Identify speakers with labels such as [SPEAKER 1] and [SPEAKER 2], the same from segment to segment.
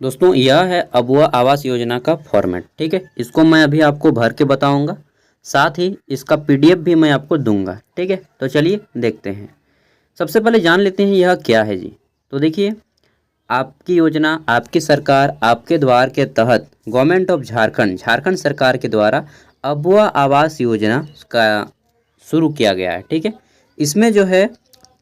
[SPEAKER 1] दोस्तों यह है अबुआ आवास योजना का फॉर्मेट। ठीक है, इसको मैं अभी आपको भर के बताऊंगा, साथ ही इसका पीडीएफ भी मैं आपको दूंगा। ठीक है, तो चलिए देखते हैं। सबसे पहले जान लेते हैं यह क्या है जी। तो देखिए, आपकी योजना, आपकी सरकार, आपके द्वार के तहत गवर्नमेंट ऑफ झारखंड, झारखंड सरकार के द्वारा अबुआ आवास योजना का शुरू किया गया है। ठीक है, इसमें जो है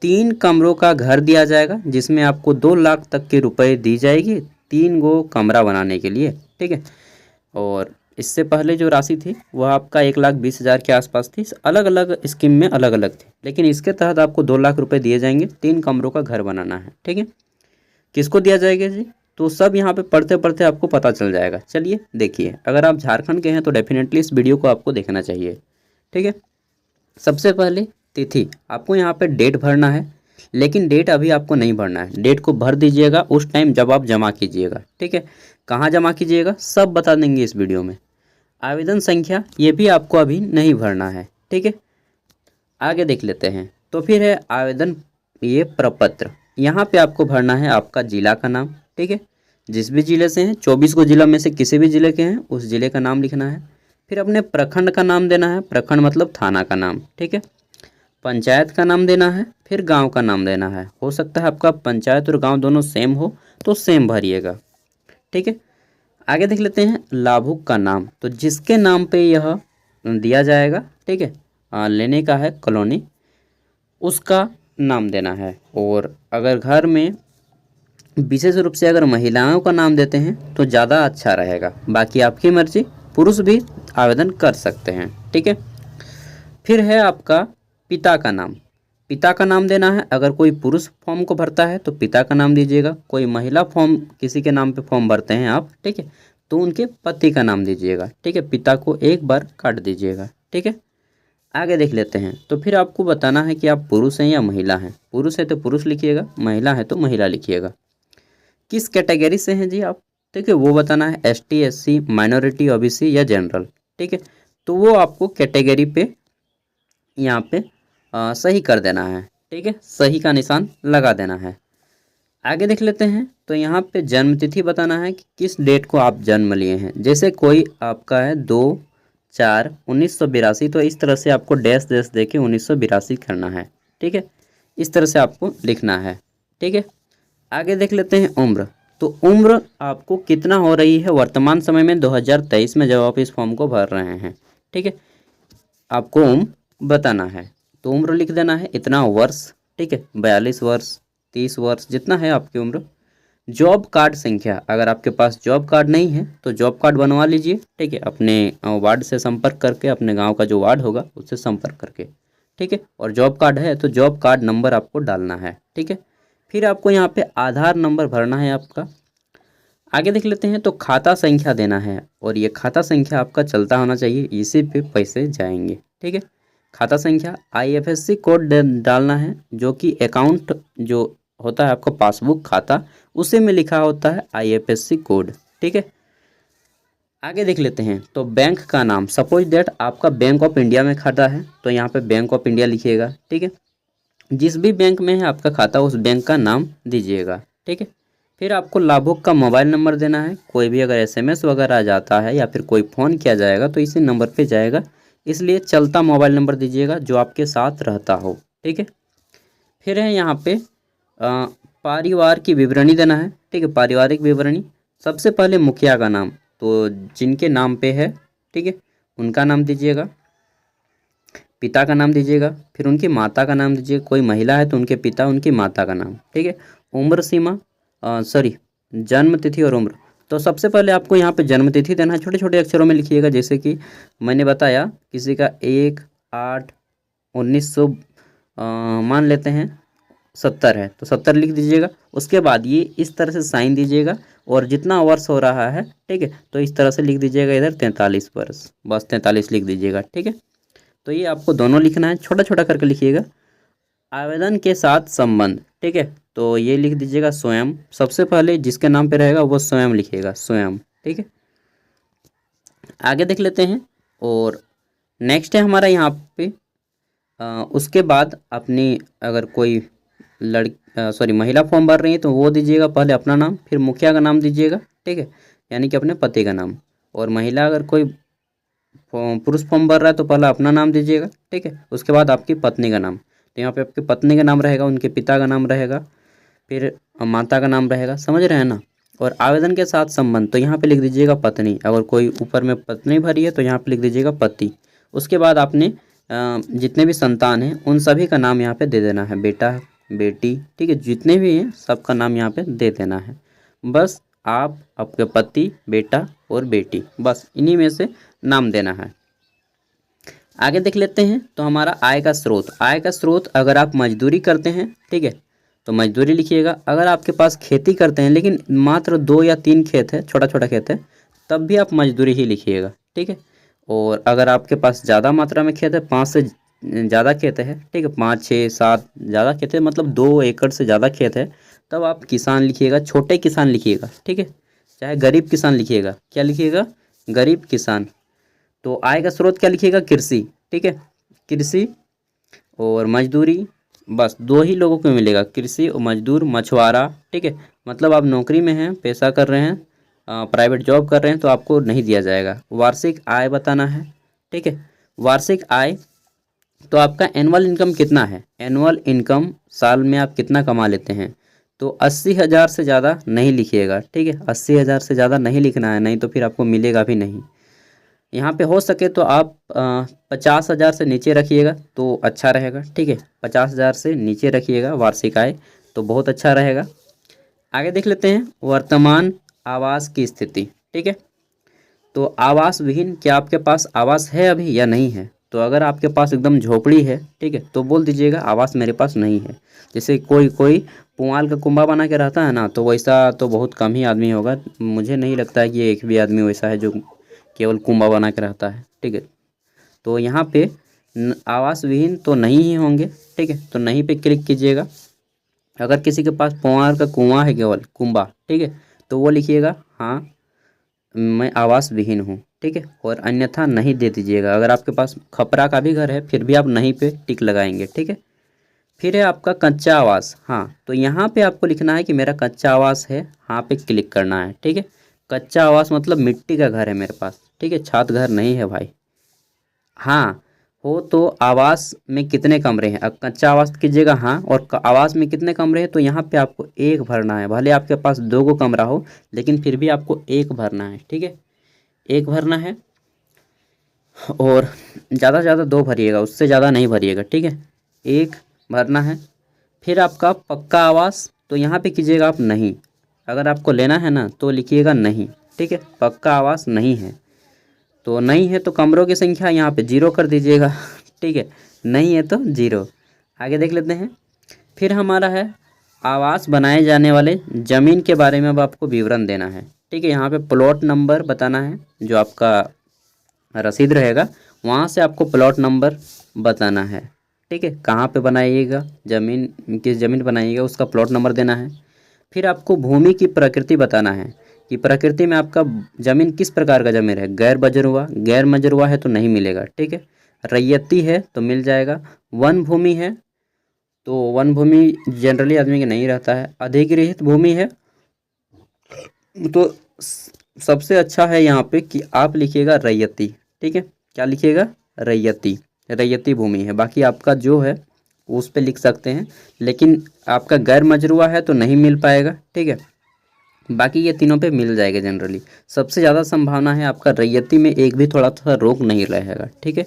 [SPEAKER 1] 3 कमरों का घर दिया जाएगा, जिसमें आपको 2 लाख तक के रुपए दी जाएगी 3 गो कमरा बनाने के लिए। ठीक है, और इससे पहले जो राशि थी वह आपका 1,20,000 के आसपास थी। अलग अलग स्कीम में अलग अलग थी, लेकिन इसके तहत आपको 2 लाख रुपए दिए जाएंगे, 3 कमरों का घर बनाना है। ठीक है, किसको दिया जाएगा जी, तो सब यहाँ पे पढ़ते पढ़ते आपको पता चल जाएगा। चलिए देखिए, अगर आप झारखंड के हैं तो डेफिनेटली इस वीडियो को आपको देखना चाहिए। ठीक है, सबसे पहले तिथि, आपको यहाँ पे डेट भरना है, लेकिन डेट अभी आपको नहीं भरना है। डेट को भर दीजिएगा उस टाइम जब आप जमा कीजिएगा। ठीक है, कहाँ जमा कीजिएगा सब बता देंगे इस वीडियो में। आवेदन संख्या ये भी आपको अभी नहीं भरना है। ठीक है, आगे देख लेते हैं। तो फिर है आवेदन ये प्रपत्र, यहाँ पे आपको भरना है आपका जिला का नाम। ठीक है, जिस भी जिले से हैं, 24 को जिला में से किसी भी जिले के हैं उस जिले का नाम लिखना है। फिर अपने प्रखंड का नाम देना है, प्रखंड मतलब थाना का नाम। ठीक है, पंचायत का नाम देना है, फिर गांव का नाम देना है। हो सकता है आपका पंचायत और गांव दोनों सेम हो तो सेम भरिएगा। ठीक है, आगे देख लेते हैं लाभुक का नाम, तो जिसके नाम पे यह दिया जाएगा, ठीक है, लेने का है कॉलोनी, उसका नाम देना है। और अगर घर में विशेष रूप से अगर महिलाओं का नाम देते हैं तो ज़्यादा अच्छा रहेगा, बाकी आपकी मर्जी, पुरुष भी आवेदन कर सकते हैं। ठीक है, फिर है आपका पिता का नाम, पिता का नाम देना है। अगर कोई पुरुष फॉर्म को भरता है तो पिता का नाम दीजिएगा, कोई महिला फॉर्म किसी के नाम पे फॉर्म भरते हैं आप, ठीक है, तो उनके पति का नाम दीजिएगा। ठीक है, पिता को एक बार काट दीजिएगा। ठीक है, आगे देख लेते हैं। तो फिर आपको बताना है कि आप पुरुष हैं या महिला हैं। पुरुष है तो पुरुष लिखिएगा, महिला है तो महिला लिखिएगा। किस कैटेगरी से हैं जी आप, ठीक है, वो बताना है, एसटी, एससी, माइनॉरिटी, ओबीसी या जनरल। ठीक है, तो वो आपको कैटेगरी पे यहाँ पे सही कर देना है। ठीक है, सही का निशान लगा देना है। आगे देख लेते हैं। तो यहाँ पे जन्म तिथि बताना है कि किस डेट को आप जन्म लिए हैं। जैसे कोई आपका है 2/4/1982, तो इस तरह से आपको डैश डैश दे के 1982 करना है। ठीक है, इस तरह से आपको लिखना है। ठीक है, आगे देख लेते हैं उम्र। तो उम्र आपको कितना हो रही है वर्तमान समय में 2023 में जब आप इस फॉर्म को भर रहे हैं। ठीक है, आपको उम्र बताना है, तो उम्र लिख देना है इतना वर्ष। ठीक है, 42 वर्ष, 30 वर्ष, जितना है आपकी उम्र। जॉब कार्ड संख्या, अगर आपके पास जॉब कार्ड नहीं है तो जॉब कार्ड बनवा लीजिए। ठीक है, अपने वार्ड से संपर्क करके, अपने गांव का जो वार्ड होगा उससे संपर्क करके। ठीक है, और जॉब कार्ड है तो जॉब कार्ड नंबर आपको डालना है। ठीक है, फिर आपको यहाँ पे आधार नंबर भरना है आपका। आगे देख लेते हैं। तो खाता संख्या देना है, और ये खाता संख्या आपका चलता होना चाहिए, इसी पे पैसे जाएंगे। ठीक है, खाता संख्या, आईएफएससी कोड डालना है, जो कि अकाउंट जो होता है आपका पासबुक खाता, उसी में लिखा होता है आईएफएससी कोड। ठीक है, आगे देख लेते हैं। तो बैंक का नाम, सपोज दैट आपका बैंक ऑफ इंडिया में खाता है तो यहाँ पे बैंक ऑफ इंडिया लिखिएगा। ठीक है, जिस भी बैंक में है आपका खाता उस बैंक का नाम दीजिएगा। ठीक है, फिर आपको लाभुक का मोबाइल नंबर देना है। कोई भी अगर एसएमएस वगैरह आ जाता है या फिर कोई फ़ोन किया जाएगा तो इसी नंबर पे जाएगा, इसलिए चलता मोबाइल नंबर दीजिएगा जो आपके साथ रहता हो। ठीक है, फिर है यहाँ पे परिवार की विवरणी देना है। ठीक है, पारिवारिक विवरणी, सबसे पहले मुखिया का नाम, तो जिनके नाम पे है, ठीक है, उनका नाम दीजिएगा। पिता का नाम दीजिएगा, फिर उनकी माता का नाम दीजिएगा। कोई महिला है तो उनके पिता, उनकी माता का नाम। ठीक है, उम्र सीमा, सॉरी, जन्म तिथि और उम्र। तो सबसे पहले आपको यहाँ पे जन्म तिथि देना है, छोटे छोटे अक्षरों में लिखिएगा। जैसे कि मैंने बताया, किसी का 1/8/1900 मान लेते हैं 70 है तो 70 लिख दीजिएगा। उसके बाद ये इस तरह से साइन दीजिएगा, और जितना वर्ष हो रहा है, ठीक है, तो इस तरह से लिख दीजिएगा इधर 43 वर्ष, बस 43 लिख दीजिएगा। ठीक है, तो ये आपको दोनों लिखना है, छोटा छोटा करके लिखिएगा। आवेदन के साथ संबंध, ठीक है, तो ये लिख दीजिएगा स्वयं। सबसे पहले जिसके नाम पे रहेगा वो स्वयं लिखिएगा, स्वयं। ठीक है, आगे देख लेते हैं। और नेक्स्ट है हमारा यहाँ पे उसके बाद अपनी अगर कोई महिला फॉर्म भर रही है तो वो दीजिएगा पहले अपना नाम, फिर मुखिया का नाम दीजिएगा, ठीक है, यानी कि अपने पति का नाम। और महिला अगर कोई पुरुष फॉर्म भर रहा है तो पहले अपना नाम दीजिएगा, ठीक है, उसके बाद आपकी पत्नी का नाम। तो यहाँ पे आपकी पत्नी का नाम रहेगा, उनके पिता का नाम रहेगा, फिर माता का नाम रहेगा, समझ रहे हैं ना। और आवेदन के साथ संबंध, तो यहाँ पे लिख दीजिएगा पत्नी, अगर कोई ऊपर में पत्नी भरी है तो यहाँ पे लिख दीजिएगा पति। उसके बाद आपने जितने भी संतान हैं उन सभी का नाम यहाँ पे दे देना है, बेटा बेटी, ठीक है, जितने भी हैं सबका नाम यहाँ पे दे देना है। बस आप, आपके पति, बेटा और बेटी, बस इन्हीं में से नाम देना है। आगे देख लेते हैं। तो हमारा आय का स्रोत, आय का स्रोत अगर आप मजदूरी करते हैं, ठीक है, तो मजदूरी लिखिएगा। अगर आपके पास खेती करते हैं लेकिन मात्र 2 या 3 खेत है, छोटा छोटा खेत है, तब भी आप मजदूरी ही लिखिएगा, ठीक है। और अगर आपके पास ज़्यादा मात्रा में खेत है, 5 से ज़्यादा खेत है, ठीक है, 5 6 7 ज़्यादा खेत है, मतलब 2 एकड़ से ज़्यादा खेत है, तब आप किसान लिखिएगा, छोटे किसान लिखिएगा, ठीक है, चाहे गरीब किसान लिखिएगा। क्या लिखिएगा? गरीब किसान। तो आय का स्रोत क्या लिखिएगा? कृषि, ठीक है, कृषि और मजदूरी, बस 2 ही लोगों को मिलेगा, कृषि और मजदूर, मछुआरा, ठीक है, मतलब आप नौकरी में हैं, पैसा कर रहे हैं, प्राइवेट जॉब कर रहे हैं तो आपको नहीं दिया जाएगा। वार्षिक आय बताना है, ठीक है, वार्षिक आय, तो आपका एनुअल इनकम कितना है, एनुअल इनकम साल में आप कितना कमा लेते हैं, तो 80,000 से ज़्यादा नहीं लिखिएगा, ठीक है, 80,000 से ज़्यादा नहीं लिखना है, नहीं तो फिर आपको मिलेगा भी नहीं। यहाँ पे हो सके तो आप 50,000 से नीचे रखिएगा तो अच्छा रहेगा, ठीक है, 50,000 से नीचे रखिएगा वार्षिक आय, तो बहुत अच्छा रहेगा। आगे देख लेते हैं वर्तमान आवास की स्थिति, ठीक है। तो आवास विहीन, क्या आपके पास आवास है अभी या नहीं है? तो अगर आपके पास एकदम झोपड़ी है, ठीक है, तो बोल दीजिएगा आवास मेरे पास नहीं है। जैसे कोई कोई पुआल का कुंबा बना के रहता है ना, तो वैसा तो बहुत कम ही आदमी होगा, मुझे नहीं लगता है कि एक भी आदमी वैसा है जो केवल कुंबा बना के रहता है, ठीक है। तो यहाँ पे आवास विहीन तो नहीं ही होंगे, ठीक है, तो नहीं पे क्लिक कीजिएगा। अगर किसी के पास पुआल का कुआं है, केवल कुंबा, ठीक है, तो वो लिखिएगा हाँ मैं आवास विहीन हूँ, ठीक है, और अन्यथा नहीं दे दीजिएगा। अगर आपके पास खपरा का भी घर है फिर भी आप नहीं पे टिक लगाएंगे, ठीक है। फिर है आपका कच्चा आवास, हाँ, तो यहाँ पे आपको लिखना है कि मेरा कच्चा आवास है, हाँ पे क्लिक करना है, ठीक है। कच्चा आवास मतलब मिट्टी का घर है मेरे पास, ठीक है, छत घर नहीं है भाई। हाँ हो तो आवास में कितने कमरे हैं, अब कच्चा आवास कीजिएगा हाँ, और आवास में कितने कमरे हैं, तो यहाँ पे आपको 1 भरना है, भले आपके पास 2 को कमरा हो लेकिन फिर भी आपको 1 भरना है, ठीक है, 1 भरना है। और ज़्यादा से ज़्यादा 2 भरिएगा, उससे ज़्यादा नहीं भरिएगा, ठीक है, 1 भरना है। फिर आपका पक्का आवास, तो यहाँ पे कीजिएगा आप नहीं, अगर आपको लेना है ना तो लिखिएगा नहीं, ठीक है, पक्का आवास नहीं है। तो नहीं है तो कमरों की संख्या यहाँ पे 0 कर दीजिएगा, ठीक है, नहीं है तो 0। आगे देख लेते हैं। फिर हमारा है आवास बनाए जाने वाले ज़मीन के बारे में अब आपको विवरण देना है, ठीक है, यहाँ पे प्लॉट नंबर बताना है, जो आपका रसीद रहेगा वहाँ से आपको प्लॉट नंबर बताना है, ठीक है, कहाँ पे बनाइएगा ज़मीन, किस ज़मीन बनाइएगा उसका प्लॉट नंबर देना है। फिर आपको भूमि की प्रकृति बताना है कि प्रकृति में आपका ज़मीन किस प्रकार का ज़मीन है, गैर बजरुआ, गैर मजरुआ है तो नहीं मिलेगा, ठीक है, रैयती है तो मिल जाएगा, वन भूमि है तो वन भूमि जनरली आदमी के नहीं रहता है, अधिग्रहित भूमि है तो सबसे अच्छा है यहाँ पे कि आप लिखिएगा रैयती, ठीक है, क्या लिखिएगा? रैयती, रैयती भूमि है। बाकी आपका जो है उस पे लिख सकते हैं, लेकिन आपका गैर मजरुआ है तो नहीं मिल पाएगा, ठीक है, बाकी ये तीनों पे मिल जाएगा जनरली। सबसे ज़्यादा संभावना है आपका रैयती में एक भी थोड़ा सा रोक नहीं रहेगा, ठीक है।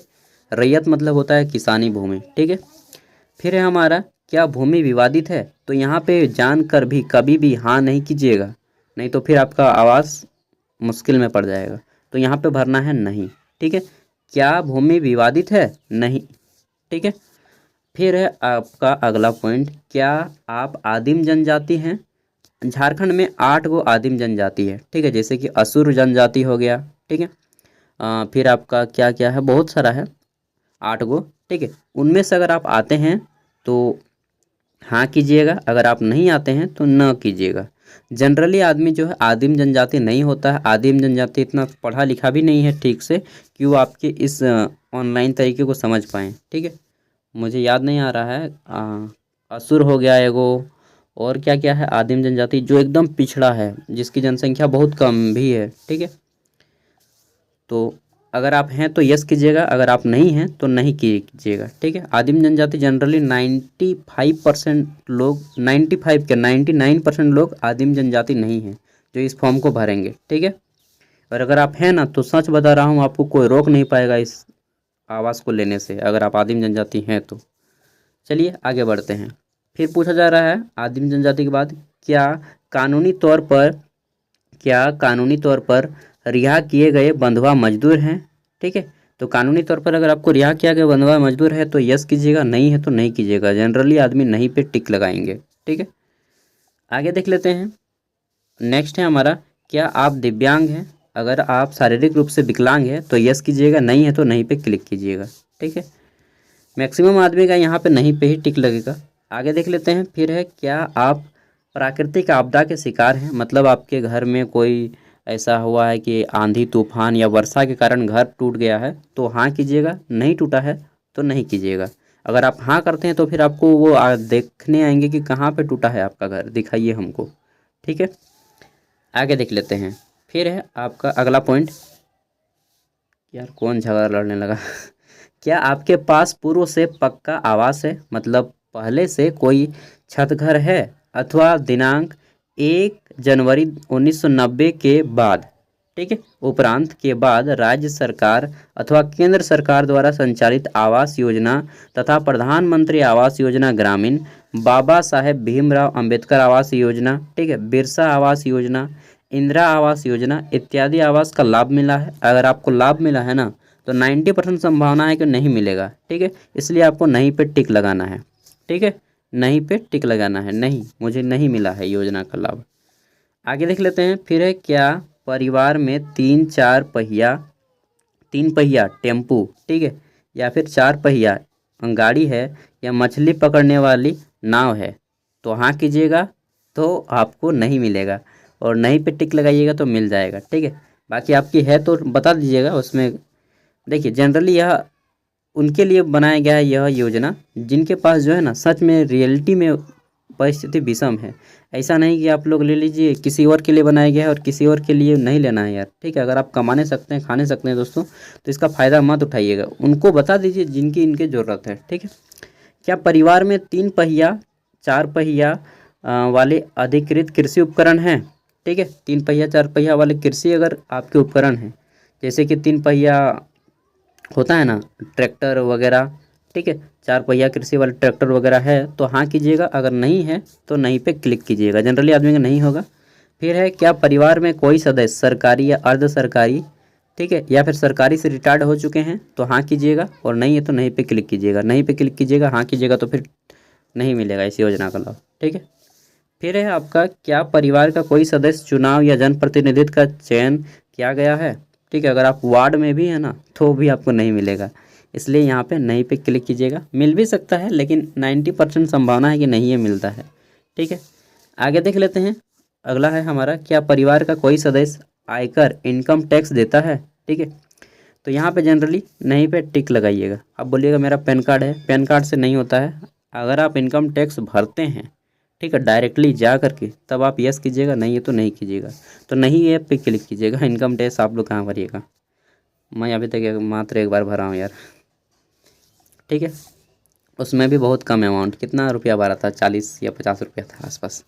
[SPEAKER 1] रैयत मतलब होता है किसानी भूमि, ठीक है। फिर है हमारा क्या भूमि विवादित है, तो यहाँ पे जानकर भी कभी भी हाँ नहीं कीजिएगा, नहीं तो फिर आपका आवास मुश्किल में पड़ जाएगा। तो यहाँ पे भरना है नहीं, ठीक है, क्या भूमि विवादित है? नहीं, ठीक है। फिर है आपका अगला पॉइंट, क्या आप आदिम जनजाति हैं? झारखंड में 8 गो आदिम जनजाति है, ठीक है, जैसे कि असुर जनजाति हो गया, ठीक है, फिर आपका क्या क्या है, बहुत सारा है, 8 गो, ठीक है, उनमें से अगर आप आते हैं तो हाँ कीजिएगा, अगर आप नहीं आते हैं तो न कीजिएगा। जनरली आदमी जो है आदिम जनजाति नहीं होता है, आदिम जनजाति इतना पढ़ा लिखा भी नहीं है ठीक से कि वो आपके इस ऑनलाइन तरीके को समझ पाएँ, ठीक है, मुझे याद नहीं आ रहा है असुर हो गया एगो, और क्या क्या है, आदिम जनजाति जो एकदम पिछड़ा है, जिसकी जनसंख्या बहुत कम भी है, ठीक है। तो अगर आप हैं तो यस कीजिएगा, अगर आप नहीं हैं तो नहीं कीजिएगा, ठीक है। आदिम जनजाति जनरली 95% लोग, 95 क्या 99% लोग आदिम जनजाति नहीं हैं जो इस फॉर्म को भरेंगे, ठीक है। और अगर आप हैं ना, तो सच बता रहा हूँ, आपको कोई रोक नहीं पाएगा इस आवास को लेने से, अगर आप आदिम जनजाति हैं तो। चलिए आगे बढ़ते हैं। फिर पूछा जा रहा है आदिम जनजाति के बाद, क्या कानूनी तौर पर क्या कानूनी तौर पर रिहा किए गए बंधुआ मजदूर हैं, ठीक है। तो कानूनी तौर पर अगर आपको रिहा किया गया बंधुआ मजदूर है तो यस कीजिएगा, नहीं है तो नहीं कीजिएगा। जनरली आदमी नहीं पे टिक लगाएंगे, ठीक है। आगे देख लेते हैं। नेक्स्ट है हमारा, क्या आप दिव्यांग हैं? अगर आप शारीरिक रूप से विकलांग हैं तो यस कीजिएगा, नहीं है तो नहीं पे क्लिक कीजिएगा, ठीक है। मैक्सिमम आदमी का यहाँ पे नहीं पे ही टिक लगेगा। आगे देख लेते हैं। फिर है, क्या आप प्राकृतिक आपदा के शिकार हैं? मतलब आपके घर में कोई ऐसा हुआ है कि आंधी तूफान या वर्षा के कारण घर टूट गया है, तो हाँ कीजिएगा, नहीं टूटा है तो नहीं कीजिएगा। अगर आप हाँ करते हैं तो फिर आपको वो देखने आएंगे कि कहाँ पे टूटा है आपका घर, दिखाइए हमको, ठीक है। आगे देख लेते हैं। फिर है आपका अगला पॉइंट, यार कौन झगड़ा लड़ने लगा क्या आपके पास पूर्व से पक्का आवास है? मतलब पहले से कोई छत घर है, अथवा दिनांक 1 जनवरी 1990 के बाद, ठीक है, उपरांत के बाद राज्य सरकार अथवा केंद्र सरकार द्वारा संचालित आवास योजना तथा प्रधानमंत्री आवास योजना ग्रामीण, बाबा साहेब भीमराव अंबेडकर आवास योजना, ठीक है, बिरसा आवास योजना, इंदिरा आवास योजना इत्यादि आवास का लाभ मिला है। अगर आपको लाभ मिला है ना, तो 90% संभावना है कि नहीं मिलेगा, ठीक है। इसलिए आपको नहीं पे टिक लगाना है, ठीक है, नहीं पे टिक लगाना है, नहीं मुझे नहीं मिला है योजना का लाभ। आगे देख लेते हैं। फिर है, क्या परिवार में तीन पहिया टेम्पू, ठीक है, या फिर 4 पहिया गाड़ी है, या मछली पकड़ने वाली नाव है? तो हाँ कीजिएगा तो आपको नहीं मिलेगा, और नहीं पे टिक लगाइएगा तो मिल जाएगा, ठीक है। बाकी आपकी है तो बता दीजिएगा उसमें। देखिए जनरली यह उनके लिए बनाया गया है यह योजना, जिनके पास जो है ना सच में रियलिटी में परिस्थिति विषम है। ऐसा नहीं कि आप लोग ले लीजिए, किसी और के लिए बनाया गया है और किसी और के लिए नहीं लेना है यार, ठीक है। अगर आप कमाने सकते हैं, खाने सकते हैं दोस्तों, तो इसका फ़ायदा मत उठाइएगा, उनको बता दीजिए जिनकी इनकी ज़रूरत है, ठीक है। क्या परिवार में 3 पहिया 4 पहिया वाले अधिकृत कृषि उपकरण हैं? ठीक है, 3 पहिया 4 पहिया वाले कृषि अगर आपके उपकरण हैं, जैसे कि 3 पहिया होता है ना ट्रैक्टर वगैरह, ठीक है, 4 पहिया कृषि वाले ट्रैक्टर वगैरह है तो हाँ कीजिएगा, अगर नहीं है तो नहीं पे क्लिक कीजिएगा। जनरली आदमी का नहीं होगा। फिर है, क्या परिवार में कोई सदस्य सरकारी या अर्ध सरकारी, ठीक है, या फिर सरकारी से रिटायर्ड हो चुके हैं? तो हाँ कीजिएगा, और नहीं है तो नहीं पे क्लिक कीजिएगा। नहीं पे क्लिक कीजिएगा, हाँ कीजिएगा तो फिर नहीं मिलेगा इस योजना का लाभ, ठीक है। फिर है आपका, क्या परिवार का कोई सदस्य चुनाव या जनप्रतिनिधित्व का चयन किया गया है? ठीक है, अगर आप वार्ड में भी है ना तो भी आपको नहीं मिलेगा, इसलिए यहाँ पे नहीं पे क्लिक कीजिएगा। मिल भी सकता है लेकिन 90% संभावना है कि नहीं ये मिलता है, ठीक है। आगे देख लेते हैं। अगला है हमारा, क्या परिवार का कोई सदस्य आयकर इनकम टैक्स देता है? ठीक है, तो यहाँ पे जनरली नहीं पे टिक लगाइएगा। आप बोलिएगा मेरा पैन कार्ड है, पैन कार्ड से नहीं होता है। अगर आप इनकम टैक्स भरते हैं, ठीक है, डायरेक्टली जा करके, तब आप यस कीजिएगा, नहीं है तो नहीं कीजिएगा। तो नहीं है पे क्लिक कीजिएगा। इनकम टैक्स आप लोग कहाँ भरिएगा, मैं अभी तक मात्र एक बार भरा हूँ यार, ठीक है, उसमें भी बहुत कम अमाउंट, कितना रुपया भरा था, 40 या 50 रुपया था आसपास।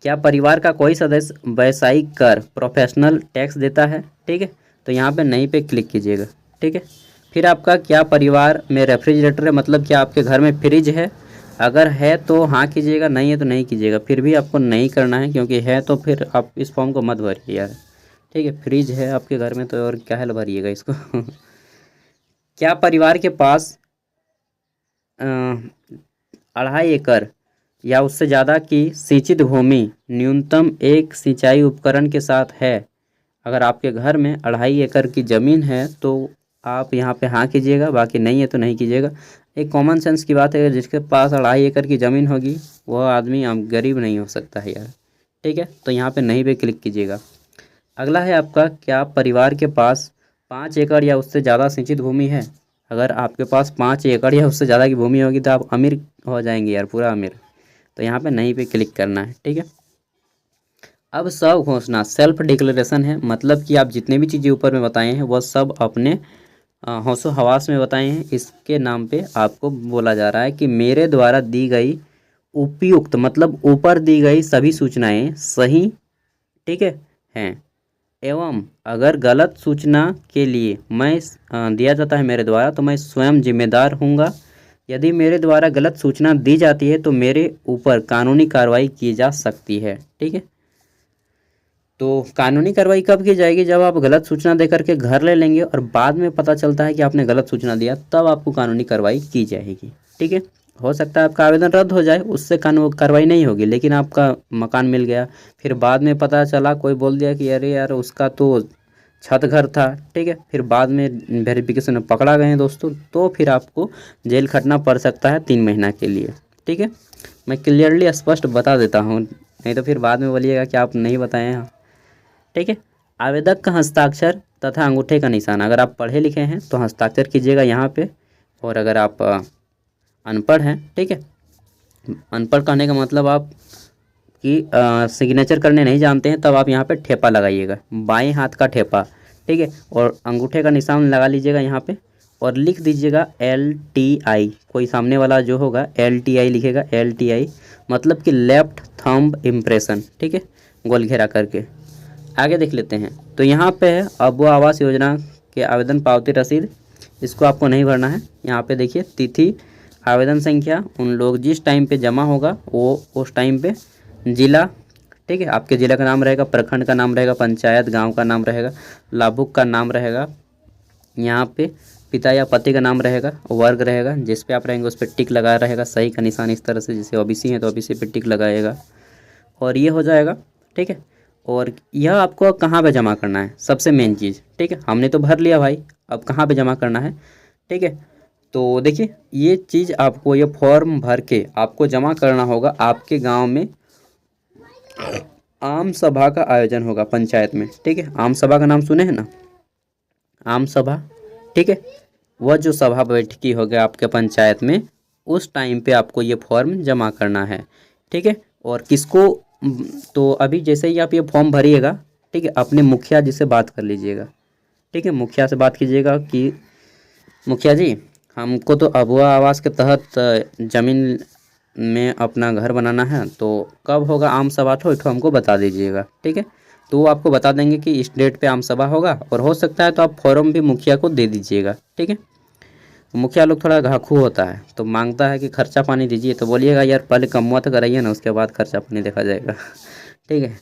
[SPEAKER 1] क्या परिवार का कोई सदस्य व्यवसायिक कर प्रोफेशनल टैक्स देता है? ठीक है, तो यहाँ पे नहीं पे क्लिक कीजिएगा, ठीक है। फिर आपका, क्या परिवार में रेफ्रिजरेटर है? मतलब क्या आपके घर में फ्रिज है? अगर है तो हाँ कीजिएगा, नहीं है तो नहीं कीजिएगा। फिर भी आपको नहीं करना है, क्योंकि है तो फिर आप इस फॉर्म को मत भरिए यार, ठीक है। फ्रिज है आपके घर में तो और क्या है भरिएगा इसको क्या परिवार के पास 2.5 एकड़ या उससे ज़्यादा की सिंचित भूमि न्यूनतम एक सिंचाई उपकरण के साथ है? अगर आपके घर में 2.5 एकड़ की ज़मीन है तो आप यहाँ पे हाँ कीजिएगा, बाकी नहीं है तो नहीं कीजिएगा। एक कॉमन सेंस की बात है, जिसके पास 2.5 एकड़ की ज़मीन होगी वह आदमी गरीब नहीं हो सकता है यार, ठीक है। तो यहाँ पे नहीं पे क्लिक कीजिएगा। अगला है आपका, क्या परिवार के पास 5 एकड़ या उससे ज़्यादा सिंचित भूमि है? अगर आपके पास 5 एकड़ या उससे ज़्यादा की भूमि होगी तो आप अमीर हो जाएंगे यार, पूरा अमीर, तो यहाँ पे नहीं पे क्लिक करना है। ठीक है, अब स्व घोषणा सेल्फ डिक्लेरेशन है, मतलब कि आप जितने भी चीज़ें ऊपर में बताए हैं वह सब अपने होशो हवास में बताए हैं। इसके नाम पे आपको बोला जा रहा है कि मेरे द्वारा दी गई उपयुक्त, मतलब ऊपर दी गई सभी सूचनाएं सही, ठीक है, हैं, एवं अगर गलत सूचना के लिए मैं दिया जाता है मेरे द्वारा तो मैं स्वयं जिम्मेदार हूँगा। यदि मेरे द्वारा गलत सूचना दी जाती है तो मेरे ऊपर कानूनी कार्रवाई की जा सकती है। ठीक है, तो कानूनी कार्रवाई कब की जाएगी? जब आप गलत सूचना देकर के घर ले लेंगे और बाद में पता चलता है कि आपने गलत सूचना दिया, तब आपको कानूनी कार्रवाई की जाएगी। ठीक है, हो सकता है आपका आवेदन रद्द हो जाए, उससे कानूनी कार्रवाई नहीं होगी, लेकिन आपका मकान मिल गया, फिर बाद में पता चला कोई बोल दिया कि अरे यार उसका तो छत घर था। ठीक है, फिर बाद में वेरिफिकेशन में पकड़ा गए हैं दोस्तों, तो फिर आपको जेल खटना पड़ सकता है 3 महीना के लिए। ठीक है, मैं क्लियरली स्पष्ट बता देता हूँ, नहीं तो फिर बाद में बोलिएगा कि आप नहीं बताए हैं। ठीक है, आवेदक का हस्ताक्षर तथा अंगूठे का निशान, अगर आप पढ़े लिखे हैं तो हस्ताक्षर कीजिएगा यहाँ पे, और अगर आप अनपढ़ हैं, ठीक है, अनपढ़ कहने का मतलब आप कि सिग्नेचर करने नहीं जानते हैं, तब आप यहाँ पे ठेपा लगाइएगा, बाएं हाथ का ठेपा। ठीक है, और अंगूठे का निशान लगा लीजिएगा यहाँ पे, और लिख दीजिएगा LTI, कोई सामने वाला जो होगा LTI लिखेगा, LTI मतलब कि लेफ्ट थंब इम्प्रेशन। ठीक है, गोल घेरा करके। आगे देख लेते हैं, तो यहाँ पे है अबुआ आवास योजना के आवेदन पावती रसीद, इसको आपको नहीं भरना है। यहाँ पे देखिए तिथि, आवेदन संख्या, उन लोग जिस टाइम पे जमा होगा वो उस टाइम पे, जिला, ठीक है, आपके ज़िला का नाम रहेगा, प्रखंड का नाम रहेगा, पंचायत गांव का नाम रहेगा, लाभुक का नाम रहेगा, यहाँ पे पिता या पति का नाम रहेगा, वर्ग रहेगा, जिस पे आप रहेंगे उस पर टिक लगा रहेगा, सही का निशान इस तरह से, जैसे OBC है तो OBC पे टिक लगाएगा, और ये हो जाएगा। ठीक है, और यह आपको कहाँ पे जमा करना है, सबसे मेन चीज़। ठीक है, हमने तो भर लिया भाई, अब कहाँ पे जमा करना है? ठीक है, तो देखिए ये चीज़ आपको, ये फॉर्म भर के आपको जमा करना होगा। आपके गांव में आम सभा का आयोजन होगा पंचायत में। ठीक है, आम सभा का नाम सुने हैं ना, आम सभा। ठीक है, वह जो सभा बैठकी होगा आपके पंचायत में, उस टाइम पे आपको ये फॉर्म जमा करना है। ठीक है, और किसको, तो अभी जैसे ही आप ये फॉर्म भरिएगा, ठीक है, अपने मुखिया जी से बात कर लीजिएगा। ठीक है, मुखिया से बात कीजिएगा कि मुखिया जी हमको तो अबुआ आवास के तहत ज़मीन में अपना घर बनाना है, तो कब होगा आम सभा, तो हमको बता दीजिएगा। ठीक है, तो वो आपको बता देंगे कि इस डेट पे आम सभा होगा, और हो सकता है तो आप फॉर्म भी मुखिया को दे दीजिएगा। ठीक है, मुखिया लोग थोड़ा घाखू होता है, तो मांगता है कि खर्चा पानी दीजिए, तो बोलिएगा यार पहले कमवा तो कराइए ना, उसके बाद खर्चा पानी देखा जाएगा। ठीक है,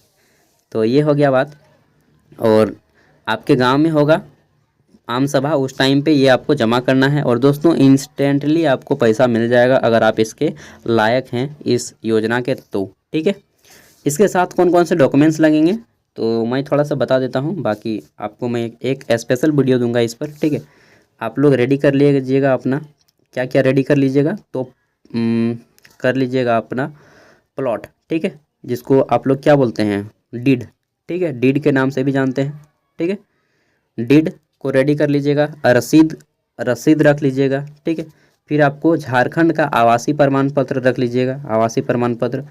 [SPEAKER 1] तो ये हो गया बात। और आपके गांव में होगा आम सभा, उस टाइम पे ये आपको जमा करना है, और दोस्तों इंस्टेंटली आपको पैसा मिल जाएगा अगर आप इसके लायक हैं इस योजना के तो। ठीक है, इसके साथ कौन कौन से डॉक्यूमेंट्स लगेंगे तो मैं थोड़ा सा बता देता हूँ, बाकी आपको मैं एक स्पेशल वीडियो दूंगा इस पर। ठीक है, आप लोग रेडी कर लीजिएगा अपना, क्या क्या रेडी कर लीजिएगा, तो कर लीजिएगा अपना प्लॉट। ठीक है, जिसको आप लोग क्या बोलते हैं, डीड। ठीक है, डीड के नाम से भी जानते हैं। ठीक है, डीड को रेडी कर लीजिएगा, रसीद रख लीजिएगा। ठीक है, फिर आपको झारखंड का आवासीय प्रमाण पत्र रख लीजिएगा, आवासीय प्रमाण पत्र।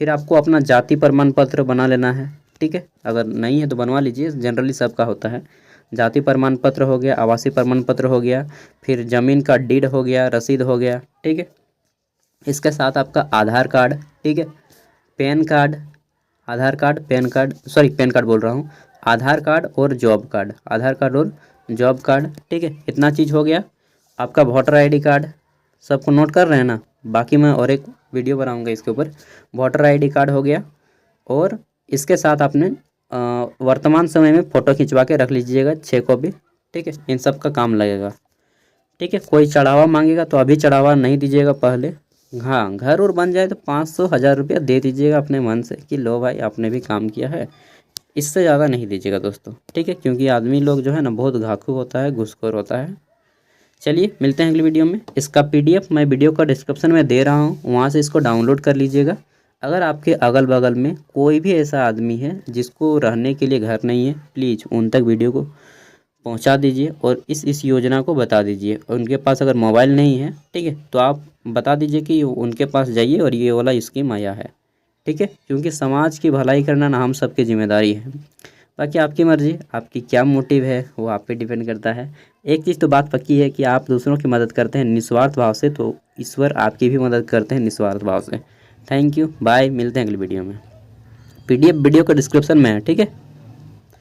[SPEAKER 1] फिर आपको अपना जाति प्रमाण पत्र बना लेना है। ठीक है, अगर नहीं है तो बनवा लीजिए, जनरली सबका होता है। जाति प्रमाण पत्र हो गया, आवासीय प्रमाण पत्र हो गया, फिर ज़मीन का डीड हो गया, रसीद हो गया। ठीक है, इसके साथ आपका आधार कार्ड, ठीक है, PAN card, Aadhaar card, PAN card, sorry PAN card बोल रहा हूँ, आधार कार्ड और जॉब कार्ड, आधार कार्ड और जॉब कार्ड। ठीक है, इतना चीज़ हो गया। आपका वोटर ID कार्ड, सबको नोट कर रहे हैं ना, बाकी मैं और एक वीडियो बनाऊंगा इसके ऊपर। वोटर ID कार्ड हो गया, और इसके साथ आपने वर्तमान समय में फ़ोटो खिंचवा के रख लीजिएगा 6 कॉपी। ठीक है, इन सब का काम लगेगा। ठीक है, कोई चढ़ावा मांगेगा तो अभी चढ़ावा नहीं दीजिएगा पहले। हाँ, घर और बन जाए तो 500-1000 रुपया दे दीजिएगा अपने मन से कि लो भाई आपने भी काम किया है, इससे ज़्यादा नहीं दीजिएगा दोस्तों। ठीक है, क्योंकि आदमी लोग जो है ना बहुत घाकू होता है, घुसखोर होता है। चलिए मिलते हैं अगली वीडियो में। इसका PDF मैं वीडियो का डिस्क्रिप्शन में दे रहा हूँ, वहाँ से इसको डाउनलोड कर लीजिएगा। अगर आपके अगल बगल में कोई भी ऐसा आदमी है जिसको रहने के लिए घर नहीं है, प्लीज़ उन तक वीडियो को पहुंचा दीजिए और इस योजना को बता दीजिए। और उनके पास अगर मोबाइल नहीं है, ठीक है, तो आप बता दीजिए कि उनके पास जाइए और ये वाला स्कीम आया है, ठीक है, क्योंकि समाज की भलाई करना ना हम सबकी जिम्मेदारी है। बाकी आपकी मर्ज़ी, आपकी क्या मोटिव है वो आप पे डिपेंड करता है। एक चीज़ तो बात पक्की है कि आप दूसरों की मदद करते हैं निस्वार्थ भाव से, तो ईश्वर आपकी भी मदद करते हैं निस्वार्थ भाव से। थैंक यू, बाय, मिलते हैं अगली वीडियो में। PDF वीडियो का डिस्क्रिप्शन में है, ठीक है।